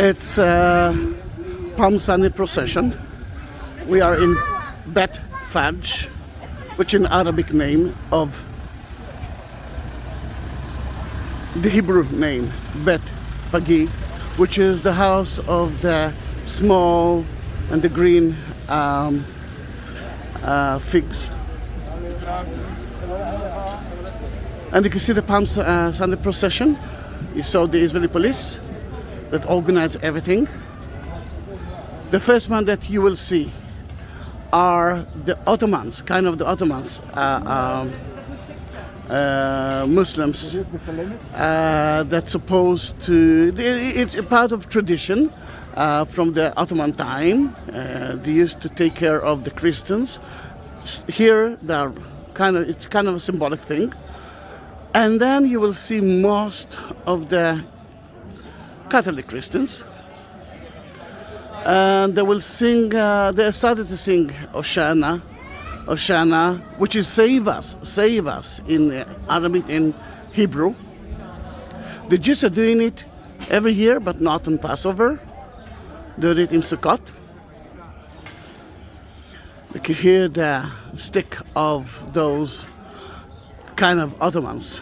It's Palm Sunday procession. We are in Bet Faj, which is an Arabic name of the Hebrew name Bet Pagi, which is the house of the small and the green figs. And you can see the Palm Sunday procession. You saw the Israeli police that organize everything. The first one that you will see are the Ottomans, kind of the Ottomans, Muslims that's supposed to, it's a part of tradition from the Ottoman time. They used to take care of the Christians. Here, it's kind of a symbolic thing. And then you will see most of the Catholic Christians. And they will sing, they started to sing Oshana, which is save us in Arabic, in Hebrew. The Jews are doing it every year, but not on Passover. They do it in Sukkot. You can hear the stick of those kind of Ottomans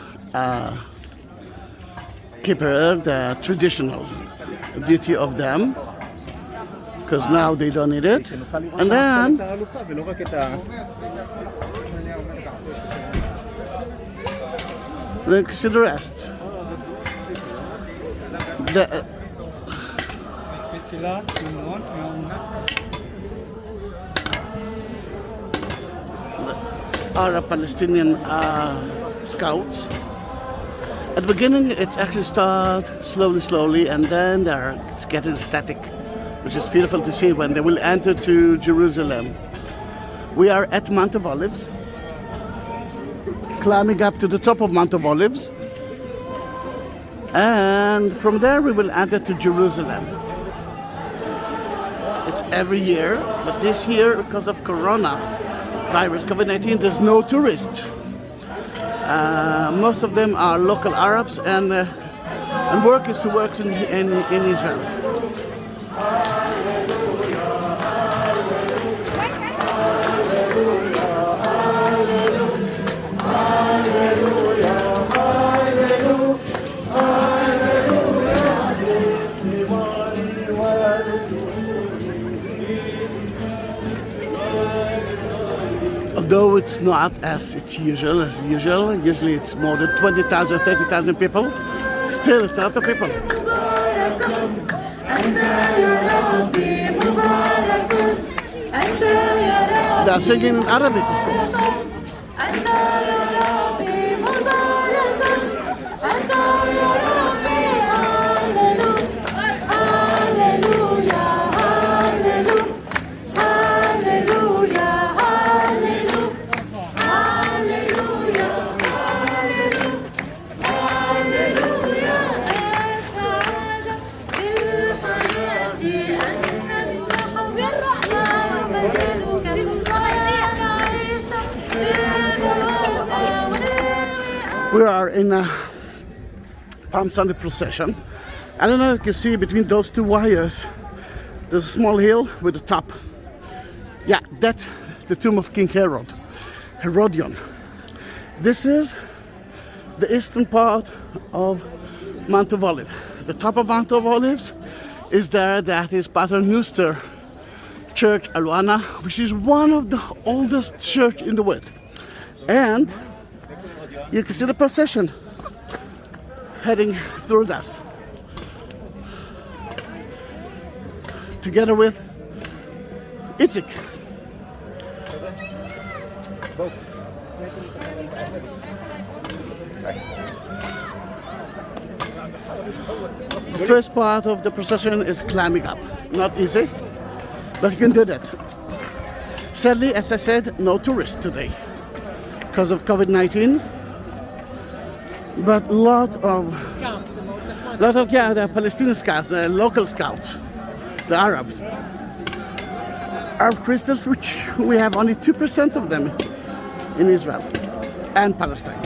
keep the traditional duty of them, because now they don't need it. And then look, see the rest. Are Palestinian scouts. At the beginning, it's actually start slowly, and then it's getting static, which is beautiful to see when they will enter to Jerusalem. We are at Mount of Olives, climbing up to the top of Mount of Olives, and from there we will enter to Jerusalem. It's every year, but this year, because of coronavirus, COVID-19, there's no tourists. Most of them are local Arabs and workers who work in Israel. Although it's not as usual, usually it's more than 20,000, 30,000 people, still it's a lot of people. They are singing in Arabic, of course. We are in a Palm Sunday procession. I don't know if you can see between those two wires, there's a small hill with a top. Yeah, that's the tomb of King Herodion. This is the eastern part of Mount of Olives. The top of Mount of Olives is there, that is Paternoster Church Aluana, which is one of the oldest church in the world. And you can see the procession heading through us, together with Itzik. The first part of the procession is climbing up. Not easy, but you can do that. Sadly, as I said, no tourists today because of COVID-19. But a lot of the Palestinian scouts, the local scouts, the Arabs, Arab Christians, which we have only 2% of them in Israel and Palestine.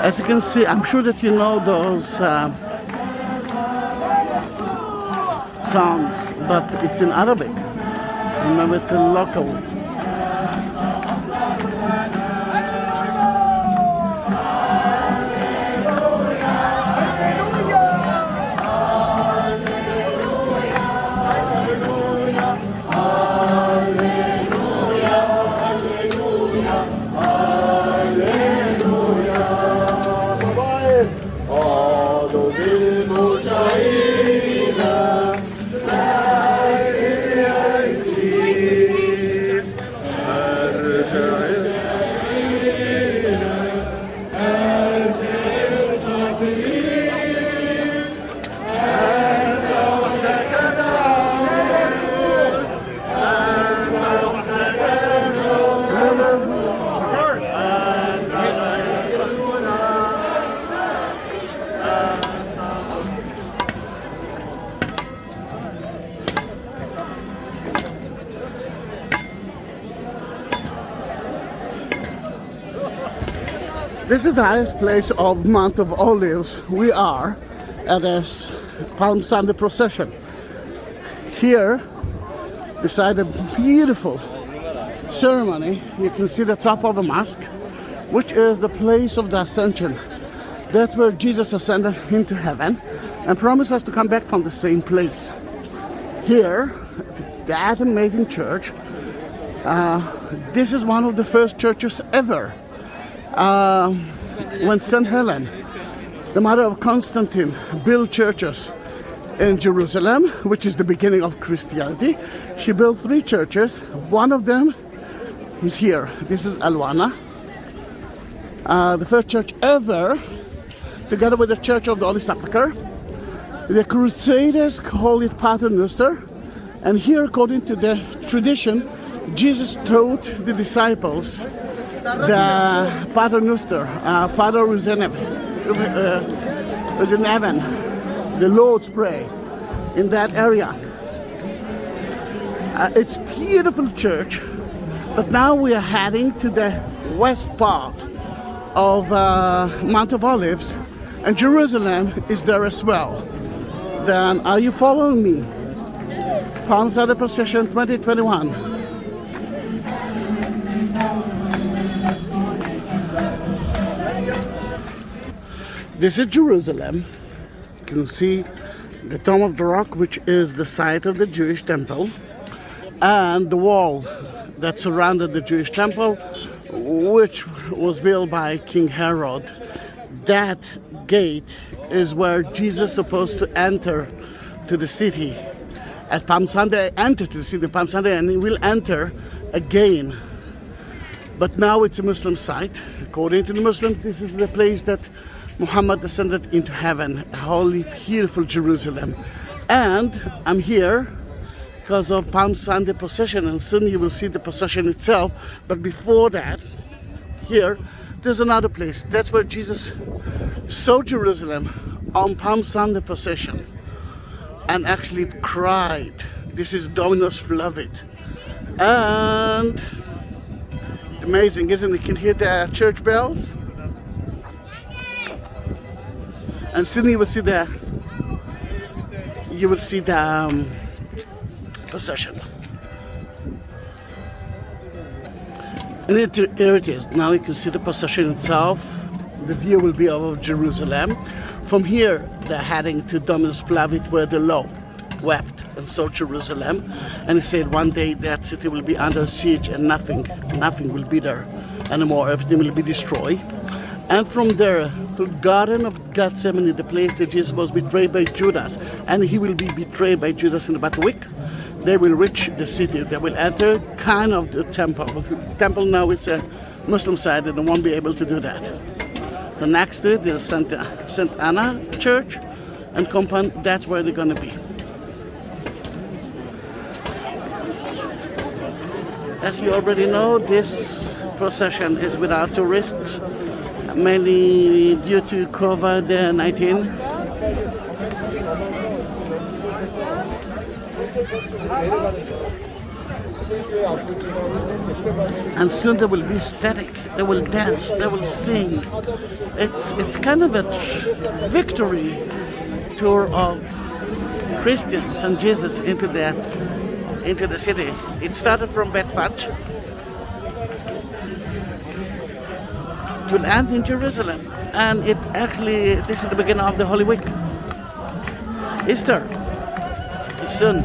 As you can see, I'm sure that you know those songs, but it's in Arabic. Remember, it's a local. This is the highest place of Mount of Olives. We are at a Palm Sunday procession. Here, beside a beautiful ceremony, you can see the top of the mosque, which is the place of the ascension. That's where Jesus ascended into heaven and promised us to come back from the same place. Here, that amazing church, this is one of the first churches ever. When St. Helen, the mother of Constantine, built churches in Jerusalem, which is the beginning of Christianity, she built 3 churches. One of them is here. This is Alwana, the first church ever, together with the Church of the Holy Sepulchre. The Crusaders call it Paternoster, and here, according to the tradition, Jesus taught the disciples the Paternoster, Father who's in heaven, the Lord's Prayer, in that area. It's a beautiful church, but now we are heading to the west part of Mount of Olives, and Jerusalem is there as well. Then, are you following me? Palm Sunday Procession 2021. This is Jerusalem. You can see the Tomb of the Rock, which is the site of the Jewish temple, and the wall that surrounded the Jewish temple, which was built by King Herod. That gate is where Jesus is supposed to enter to the city. At Palm Sunday, enter to the city Palm Sunday, and he will enter again. But now it's a Muslim site. According to the Muslims, this is the place that Muhammad ascended into heaven, a holy, beautiful Jerusalem. And I'm here because of Palm Sunday procession, and soon you will see the procession itself. But before that, here, there's another place. That's where Jesus saw Jerusalem on Palm Sunday procession and actually cried. This is Dominus Flavit. And amazing, isn't it? You can hear the church bells. And soon you will see the procession. And here it is. Now you can see the procession itself. The view will be of Jerusalem. From here, they're heading to Dominus Flavit, where the Lord wept and saw Jerusalem. And he said one day that city will be under siege and nothing will be there anymore. Everything will be destroyed. And from there, through Garden of Gethsemane, the place that Jesus was betrayed by Judas, and he will be betrayed by Judas in about a week, they will reach the city. They will enter kind of the temple. The temple now, it's a Muslim side, and they won't be able to do that. The next day, there's St. Anna Church and compound. That's where they're going to be. As you already know, this procession is without tourists, mainly due to COVID-19. And soon they will be ecstatic. They will dance. They will sing. It's kind of a victory tour of Christians and Jesus into the city. It started from Bethphage to end in Jerusalem, and this is the beginning of the Holy Week. Easter is soon.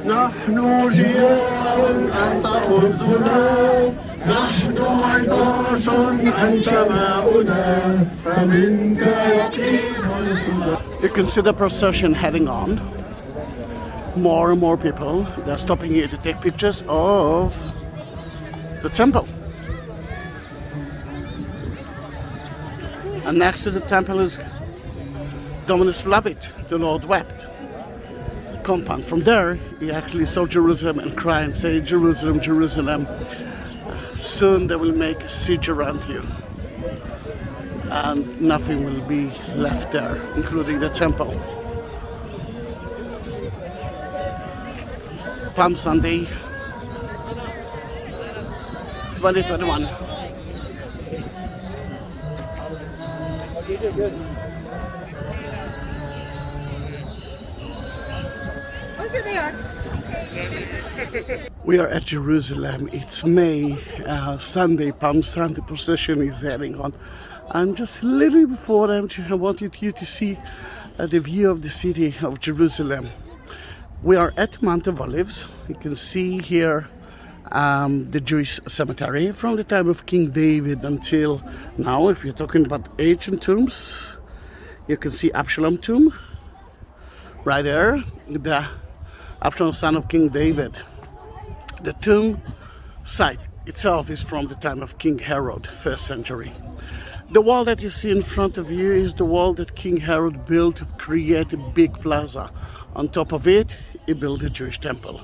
نحن جياع أنت خبزنا نحن عطاش أنت ماؤنا فمنك يقيم الهدى. You can see the procession heading on. More and more people, they're stopping here to take pictures of the temple. And next to the temple is Dominus Flavit, the Lord wept compound. From there, he actually saw Jerusalem and cry and say, Jerusalem, Jerusalem, soon they will make a siege around you. And nothing will be left there, including the temple. Palm Sunday, 2021. Here they are. We are at Jerusalem. It's May, Sunday, Palm Sunday procession is heading on. And just a little before that, I wanted you to see the view of the city of Jerusalem. We are at Mount of Olives. You can see here the Jewish cemetery from the time of King David until now. If you're talking about ancient tombs, you can see Absalom tomb right there, the Absalom son of King David. The tomb site itself is from the time of King Herod, 1st century. The wall that you see in front of you is the wall that King Herod built to create a big plaza. On top of it, he built a Jewish temple.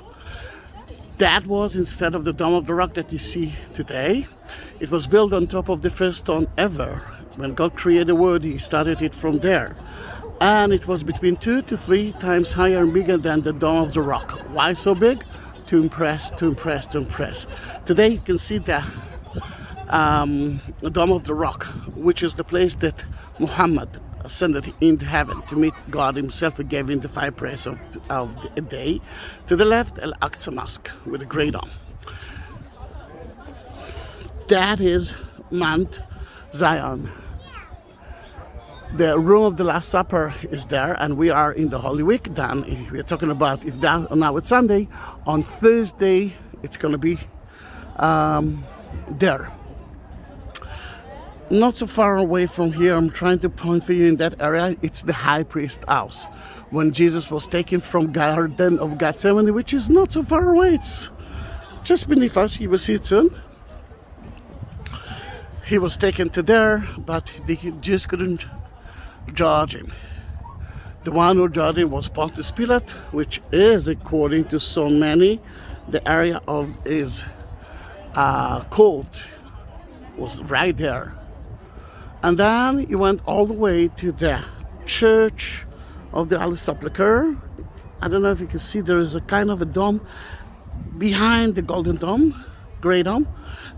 That was instead of the Dome of the Rock that you see today. It was built on top of the first stone ever. When God created the world, he started it from there. And it was between 2 to 3 times higher and bigger than the Dome of the Rock. Why so big? To impress, to impress, to impress. Today you can see the Dome of the Rock, which is the place that Muhammad ascended into heaven to meet God himself. He gave him the 5 prayers of the day. To the left, Al-Aqsa Mosque with a great dome. That is Mount Zion. The room of the Last Supper is there, and we are in the Holy Week. Then we're talking about now it's Sunday. On Thursday, it's going to be there. Not so far away from here, I'm trying to point for you in that area, it's the high priest house. When Jesus was taken from Garden of Gethsemane, which is not so far away, it's just beneath us, you will see it soon. He was taken to there, but they just couldn't judge him. The one who judged him was Pontius Pilate, which is, according to so many, the area of his court was right there. And then he went all the way to the Church of the Holy Sepulchre. I don't know if you can see, there is a kind of a dome behind the Golden Dome, Great Dome.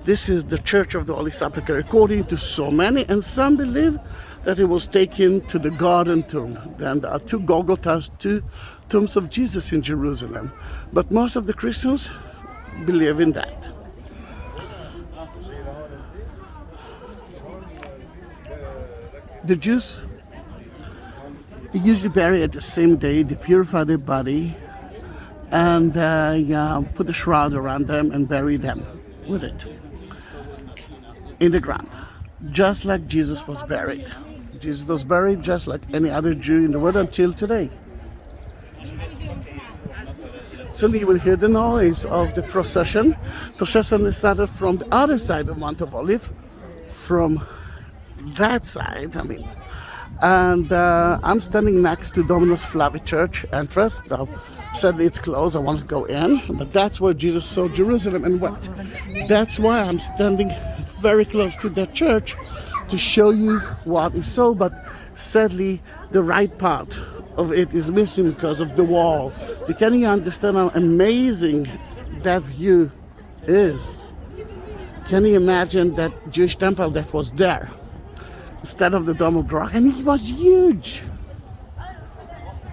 This is the Church of the Holy Sepulchre, according to so many, and some believe that he was taken to the Garden Tomb. Then there are 2 Golgothas, 2 tombs of Jesus in Jerusalem. But most of the Christians believe in that. The Jews, they usually bury at the same day. They purify their body and put a shroud around them and bury them with it in the ground, just like Jesus was buried. Jesus was buried just like any other Jew in the world until today. Suddenly you will hear the noise of the procession. Procession started from the other side of Mount of Olive, from that side, and I'm standing next to Dominus Flavi Church entrance. Now, sadly it's closed, I want to go in, but that's where Jesus saw Jerusalem and wept. That's why I'm standing very close to that church to show you what he saw, but sadly the right part of it is missing because of the wall. Can you understand how amazing that view is? Can you imagine that Jewish temple that was there instead of the Dome of Rock? And it was huge.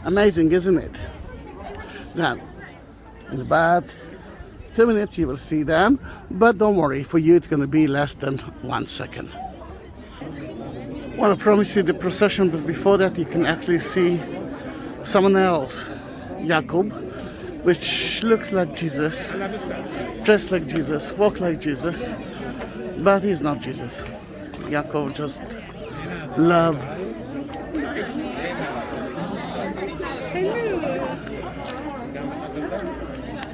Amazing, isn't it? Now, in about 2 minutes you will see them, but don't worry, for you it's going to be less than 1 second. I want to promise you the procession, but before that you can actually see someone else, Jacob, which looks like Jesus, dressed like Jesus, walk like Jesus, but he's not Jesus. Jacob just love.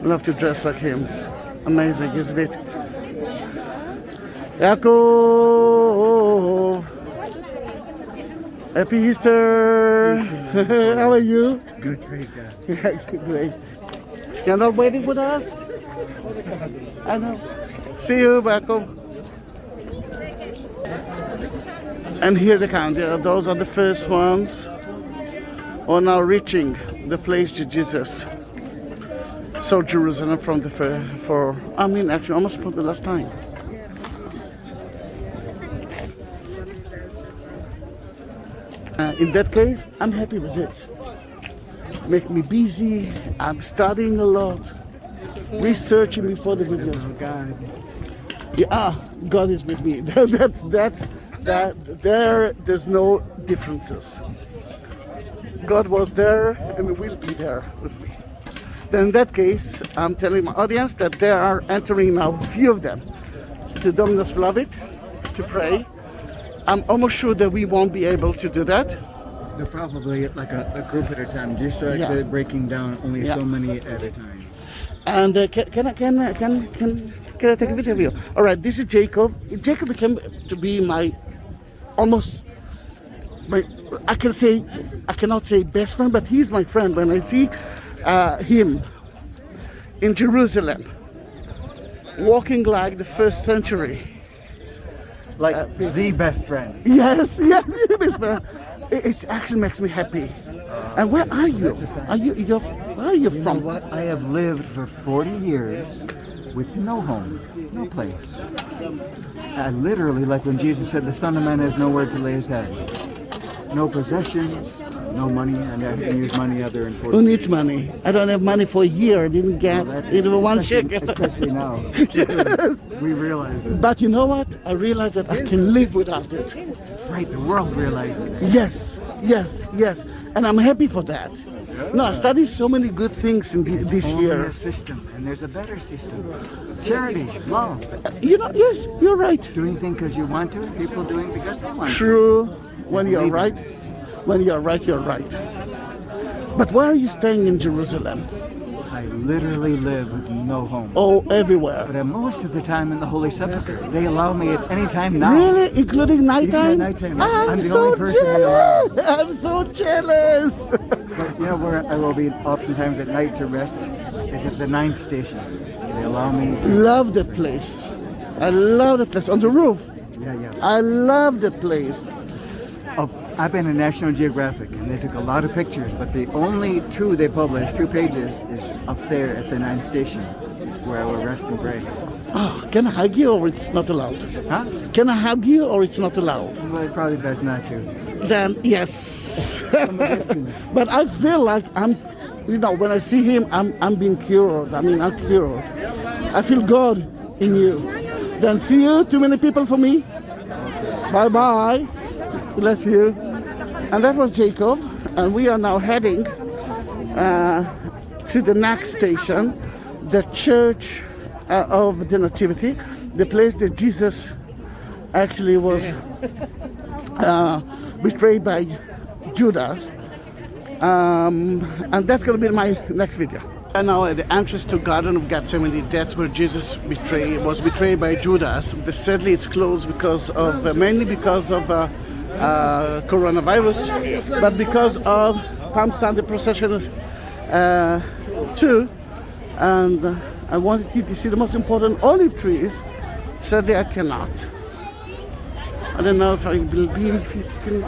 Love to dress like him. Amazing, isn't it? Jacob! Happy Easter! How are you? Good, praise God. Great. You're not waiting with us? I know. See you, Jacob. And here they come. Those are the first ones who are now reaching the place to Jesus. So Jerusalem from the actually almost for the last time. In that case, I'm happy with it. Make me busy. I'm studying a lot, researching before the videos. God. Yeah, God is with me. There's no differences. God was there and will be there with me. Then in that case, I'm telling my audience that they are entering now, a few of them, to Dominus Flavit to pray. I'm almost sure that we won't be able to do that. They're probably like a group at a time, just like they're breaking down only so many at a time. And can I take a video of you? All right, this is Jacob. Jacob became to be I cannot say best friend, but he's my friend. When I see him in Jerusalem, walking like the first century. Like the best friend. Yes, the best friend. It actually makes me happy. And where are you? Where are you from? You know what? I have lived for 40 years with no home, no place. I literally, like when Jesus said, the Son of Man has nowhere to lay his head. No possessions, no money. I never use money other than 40 Who needs money? I don't have money for a year. I didn't get even one check. Especially now. Yes. We realize it. But you know what? I realize that I can live without it. Right, the world realizes it. Yes. And I'm happy for that. No, I studied so many good things in this Only year. a system, and there's a better system. Charity, love. Yes, you're right. Doing things because you want to, people doing because they want to. True. When you're right, you're right. But why are you staying in Jerusalem? I literally live with no home. Oh, everywhere. But I'm most of the time in the Holy Sepulchre. They allow me at any time now. Really? Including nighttime? Even at nighttime. I'm the so only person they allow. jealous. I'm so jealous. But you know where I will be oftentimes at night to rest? Is at the 9th station. They allow me. Love that place. I love the place. On the roof. Yeah. I love the place. I've been in National Geographic, and they took a lot of pictures, but the only two they published, 2 pages, is up there at the 9th station, where I will rest and pray. Oh, can I hug you or it's not allowed? Huh? Can I hug you or it's not allowed? Well, it's probably best not to. Then, yes. But I feel like when I see him, I'm being cured. I'm cured. I feel God in you. Then see you. Too many people for me. Bye-bye. Bless you. And that was Jacob, and we are now heading to the next station, the Church of the Nativity, the place that Jesus actually was betrayed by Judas. And that's going to be my next video. And now at the entrance to Garden of Gethsemane, that's where Jesus was betrayed by Judas. But sadly, it's closed because of mainly because of coronavirus, but because of Palm Sunday procession too. And I wanted you to see the most important olive trees. Sadly, I cannot. I don't know if I will be, if you can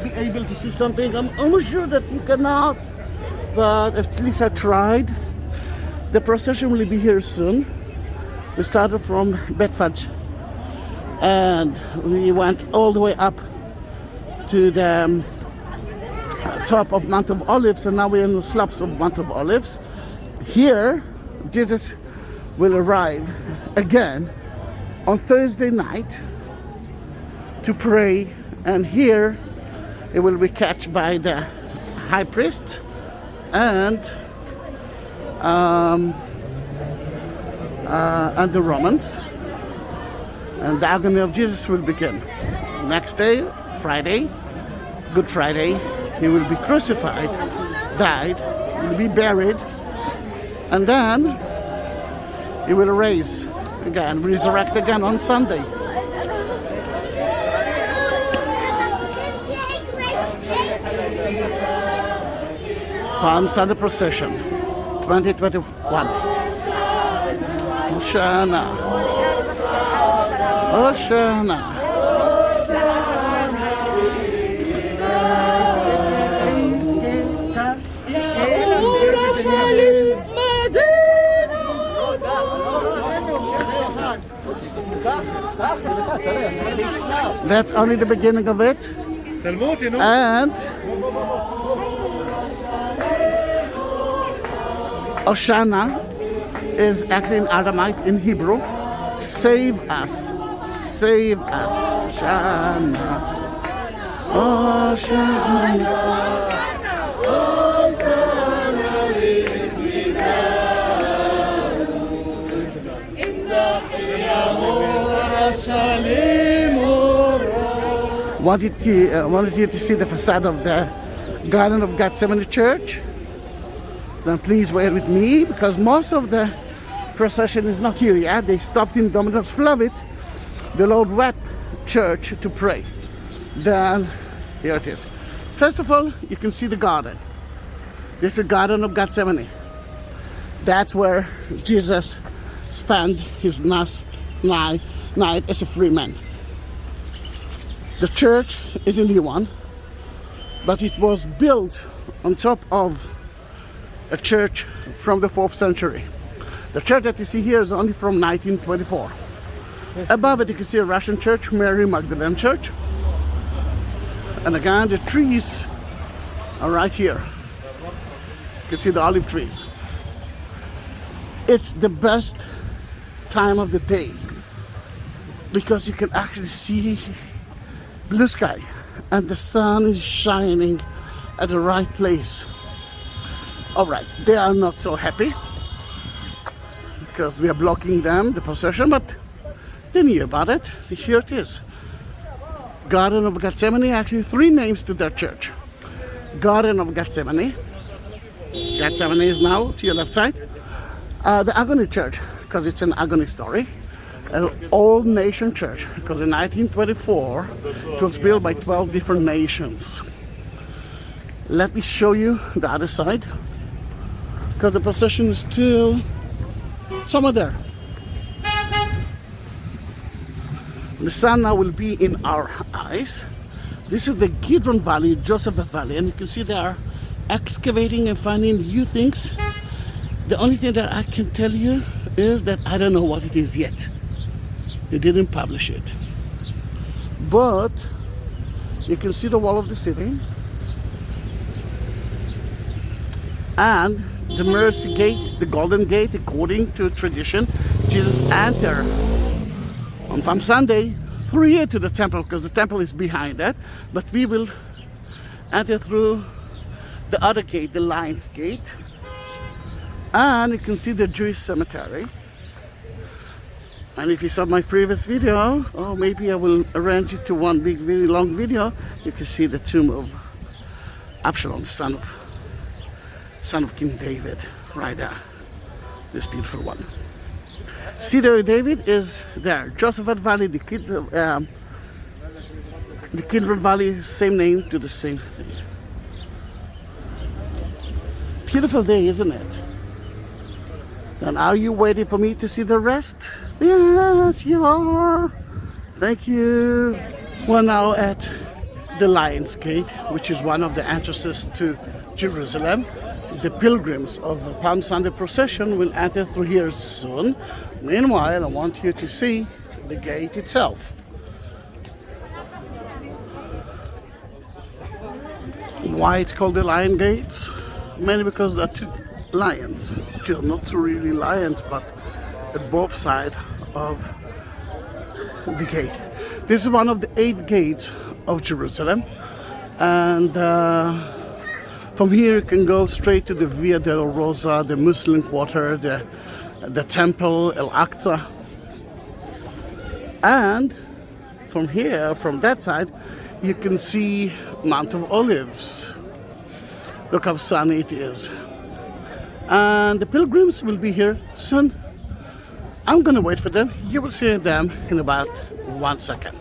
be able to see something. I'm almost sure that you cannot, but at least I tried. The procession will be here soon. We started from Bedford and we went all the way up to the top of Mount of Olives, and now we're in the slopes of Mount of Olives. Here, Jesus will arrive again on Thursday night to pray, and here it will be catched by the high priest and the Romans, and the agony of Jesus will begin. Next day, Friday, Good Friday, he will be crucified, died, will be buried, and then he will rise again, resurrect again on Sunday. Palm Sunday procession, 2021. Hosanna. Hosanna. That's only the beginning of it. And Hosanna is actually in Aramaic, in Hebrew. Save us. Save us. Hosanna. Hosanna. Wanted you to see the facade of the Garden of Gethsemane Church? Then please wait with me, because most of the procession is not here yet. They stopped in Dominus Flavit, the Lord Wet Church, to pray. Then here it is. First of all, you can see the garden. This is the Garden of Gethsemane. That's where Jesus spent his last night as a free man. The church is a new one, but it was built on top of a church from the 4th century. The church that you see here is only from 1924. Above it you can see a Russian church, Mary Magdalene Church. And again, the trees are right here. You can see the olive trees. It's the best time of the day because you can actually see blue sky and the sun is shining at the right place. All right, they are not so happy because we are blocking them, the procession, but they knew about it. Here it is. Garden of Gethsemane, actually 3 names to their church. Garden of Gethsemane. Gethsemane is now to your left side. The Agony Church, because it's an agony story. An old nation church, because in 1924 it was built by 12 different nations. Let me show you the other side, because the procession is still somewhere there. The sun now will be in our eyes. This is the Kidron Valley, Josephat Valley, and you can see they are excavating and finding new things. The only thing that I can tell you is that I don't know what it is yet. They didn't publish it. But you can see the wall of the city. And the mercy gate, the golden gate, according to tradition, Jesus entered on Palm Sunday through here to the temple, because the temple is behind that. But we will enter through the other gate, the Lion's Gate. And you can see the Jewish cemetery. And if you saw my previous video, or maybe I will arrange it to one big, very long video, you can see the tomb of Absalom, son of King David, right there. This beautiful one. See there, David is there. Josaphat Valley, the Kidron Valley, same name to the same thing. Beautiful day, isn't it? And are you waiting for me to see the rest? Yes, you are. Thank you. We're now at the Lion's Gate, which is one of the entrances to Jerusalem. The pilgrims of the Palm Sunday procession will enter through here soon. Meanwhile, I want you to see the gate itself. Why it's called the Lion Gates? Mainly because there are two lions, which are not really lions, but at both sides of the gate. This is one of the 8 gates of Jerusalem, and from here you can go straight to the Via della Rosa, the Muslim Quarter, the Temple, Al-Aqsa. And from here, from that side, you can see Mount of Olives. Look how sunny it is. And the pilgrims will be here soon. I'm gonna wait for them. You will see them in about 1 second.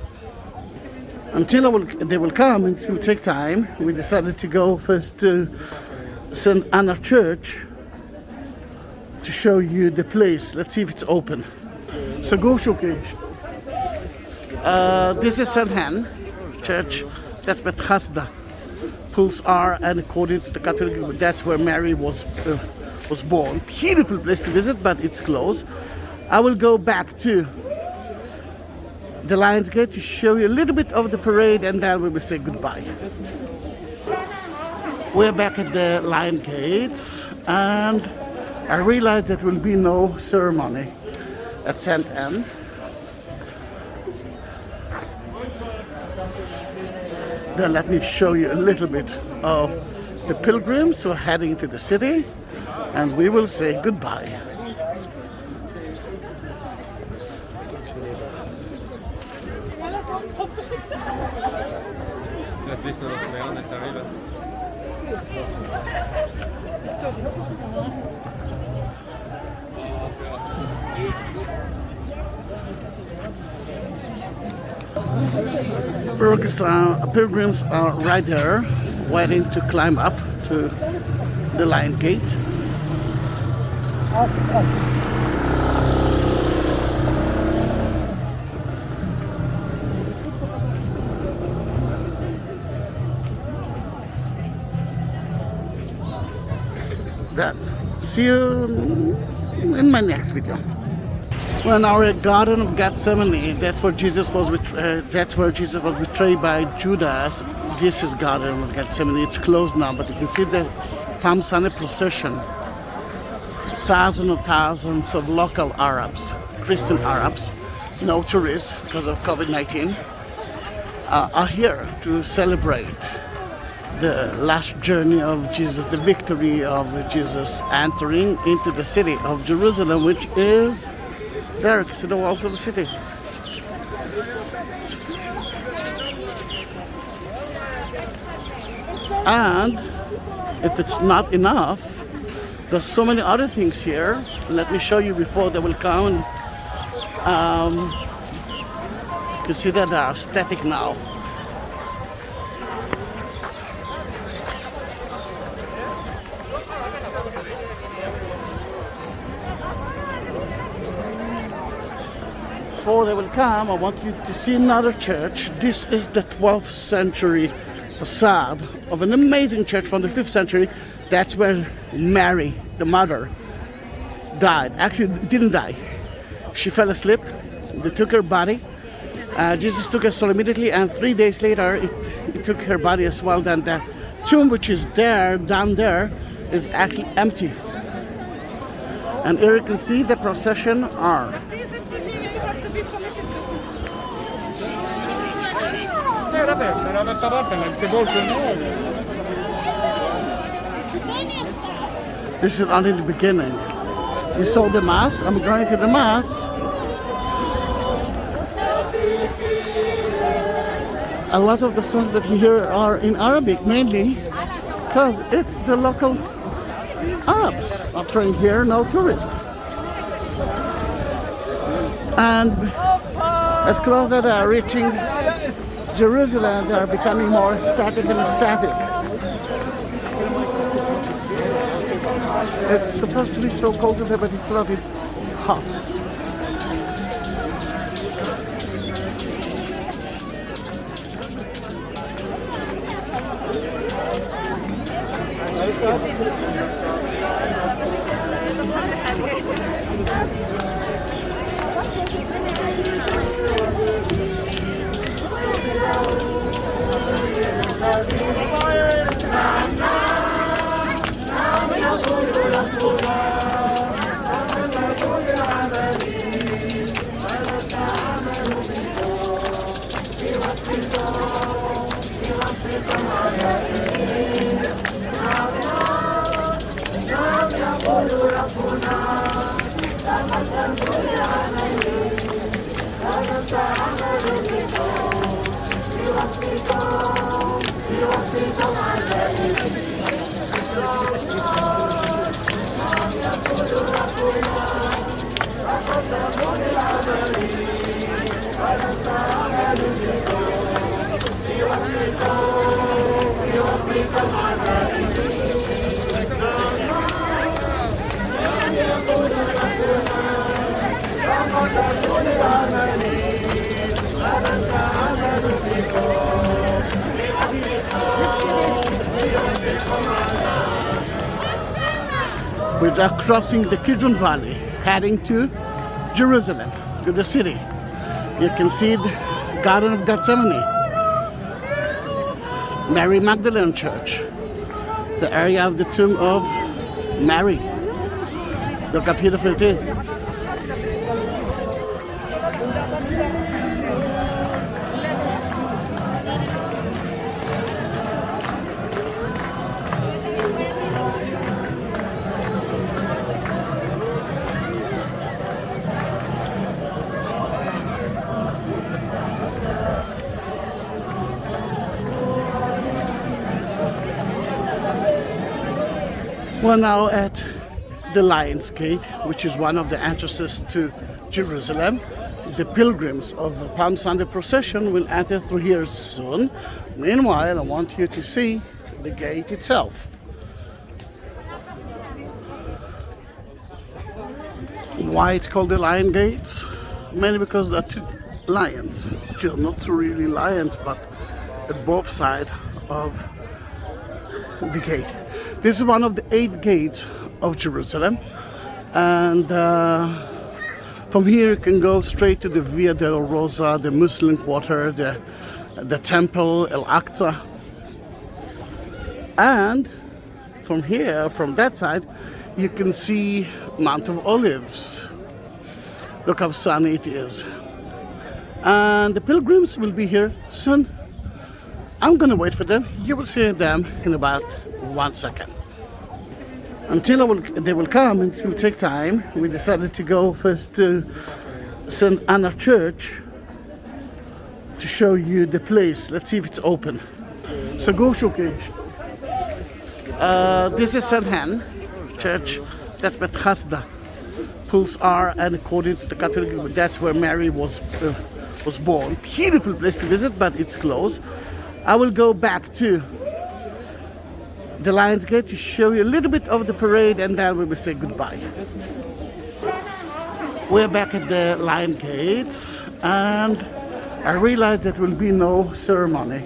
Until they will come, it will take time. We decided to go first to St. Anna Church to show you the place. Let's see if it's open. So go showcase. This is St. Anne Church. That's Bethesda. Pools are, and according to the Catholic, that's where Mary was born. Beautiful place to visit, but it's closed. I will go back to the Lion's Gate to show you a little bit of the parade, and then we will say goodbye. We're back at the Lion Gates, and I realized there will be no ceremony at St. Anne. Then let me show you a little bit of the pilgrims who are heading to the city, and we will say goodbye. Pilgrims are right there, waiting to climb up to the Lion Gate. Awesome. See you in my next video. We're now at Garden of Gethsemane. That's where Jesus was betrayed by Judas. This is Garden of Gethsemane. It's closed now, but you can see the Palm Sunday procession. Thousands of local Arabs, Christian Arabs, no tourists because of COVID-19, are here to celebrate the last journey of Jesus, the victory of Jesus entering into the city of Jerusalem, which is there, you can see the walls of the city. And if it's not enough, there's so many other things here. Let me show you before they will come. You can see that they are static now. Before they will come, I want you to see another church. This is the 12th century facade of an amazing church from the 5th century. That's where Mary, the mother, died. Actually, didn't die. She fell asleep. They took her body. Jesus took her soul immediately, and 3 days later, it took her body as well. Then the tomb, which is there, down there, is actually empty. And here you can see the procession are. This is only the beginning. You saw the mass. I'm going to the mass. A lot of the songs that you hear are in Arabic mainly because it's the local Arabs are praying here, no tourists. And as close as they are reaching Jerusalem, they are becoming more static and static. It's supposed to be so cold today, but it's a little bit hot. We are crossing the Kidron Valley, heading to Jerusalem, to the city. You can see the Garden of Gethsemane, Mary Magdalene Church, the area of the tomb of Mary. Look how beautiful it is. We're now at the Lion's Gate, which is one of the entrances to Jerusalem. The pilgrims of the Palm Sunday procession will enter through here soon. Meanwhile, I want you to see the gate itself. Why it's called the Lion Gates? Mainly because there are two lions, which are not really lions, but at both sides of the gate. This is one of the 8 gates of Jerusalem, and from here you can go straight to the Via del Rosa, the Muslim Quarter, the Temple, Al-Aqsa, and from here, from that side, you can see Mount of Olives. Look how sunny it is. And the pilgrims will be here soon. I'm gonna wait for them. You will see them in about 1 second. Until they will come, it will take time. We decided to go first to St. Anna Church to show you the place. Let's see if it's open. So go showcase. This is St. Anne Church. That's Bethesda. Pools are, and according to the Catholic, that's where Mary was born. Beautiful place to visit, but it's closed. I will go back to the Lion's Gate to show you a little bit of the parade, and then we will say goodbye. We're back at the Lion Gates, and I realized there will be no ceremony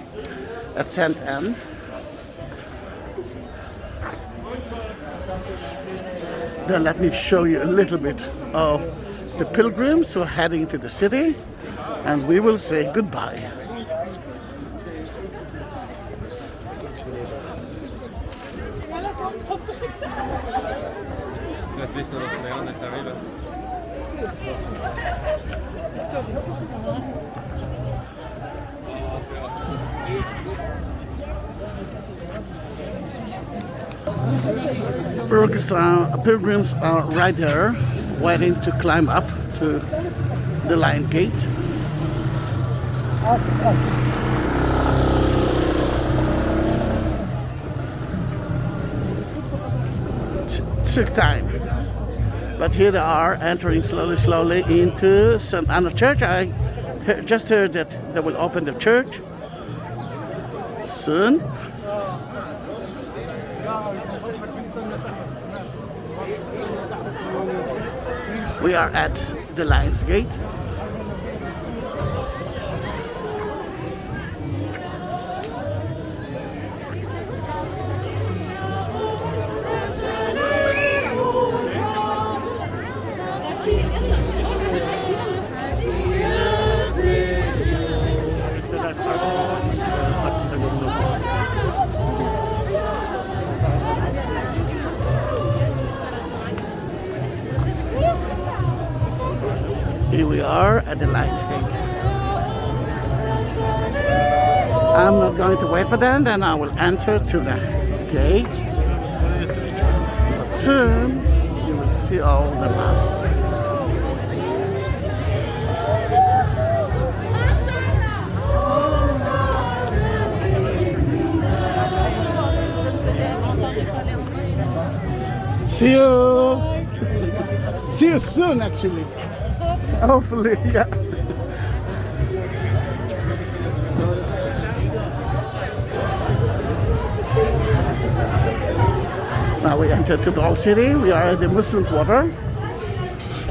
at St. Anne. Then let me show you a little bit of the pilgrims who are heading to the city, and we will say goodbye. Das wissen wir noch lernen, ist arriba. Pilgrims are right there, waiting to climb up to the Lion Gate. Took time, but here they are entering slowly into St. Anna Church. I just heard that they will open the church soon. We are at the Lion's Gate. Here we are at the Lion's Gate. I'm not going to wait for them, then I will enter to the gate. But soon you will see all the mass. See you! See you soon, actually. Hopefully, yeah. Now we enter to the old city. We are at the Muslim quarter.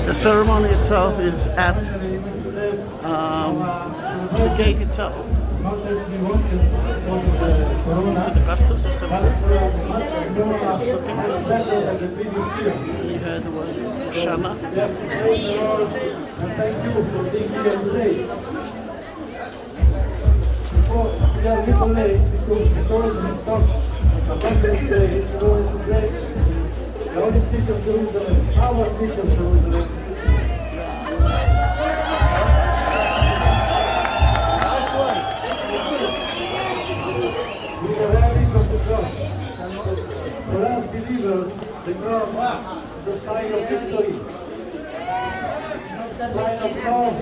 The ceremony itself is at the gate itself. Is it Augustus or something? You heard the word Shana. And thank you for being here today. We are a little late because the tourism stopped. Abundant Day is going to bless the holy city of Jerusalem, our city of Jerusalem. We are arriving from the cross. For us believers, the cross is the sign of victory. Sign of love,